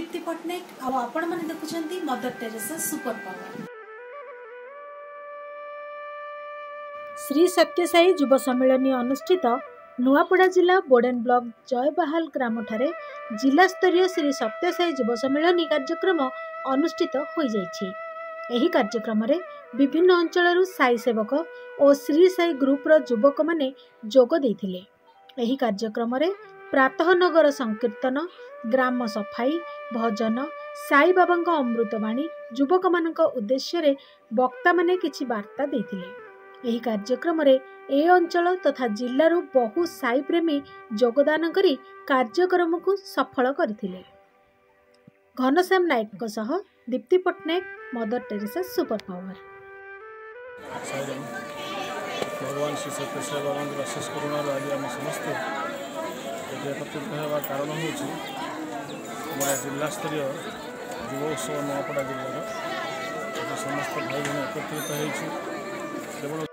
दीप्ति पट्टनायक आउ आपण माने देखुछंती mother Teresa super power. Shri Sathya Sai युव सम्मेलन अनुष्ठित नुआपड़ा जिला बोडेन ब्लॉक जयबहाल ग्राम ठारे जिला स्तरीय श्री सत्यसाई युव सम्मेलन कार्यक्रम अनुष्ठित हो जाइछि। एही कार्यक्रम रे विभिन्न अंचलरू साई सेवक और श्री साई ग्रुप रो युवक माने जोग देथिले। एही कार्यक्रम रे प्रातः नगर संकीर्तन, ग्राम सफाई, भजन, साई बाबा अमृतवाणी युवक मानक उद्देश्य रे वक्ता माने किछि वार्ता देथिले। एही कार्यक्रम रे ए अंचल तथा जिल्लारू बहु साई प्रेमी योगदान करी कार्यक्रम को सफल करथिले। घनश्याम नायक सह Deepti Pattnaik, Mother Teresa super power. भगवान श्री सत्यसाई बाबा अशेष करुणा आज आम समस्त एकत्रित होगा कारण हूँ जिला स्तरीय युव उत्सव नुआपड़ा जिलार समस्त भाई बहन एकत्रित हो केवल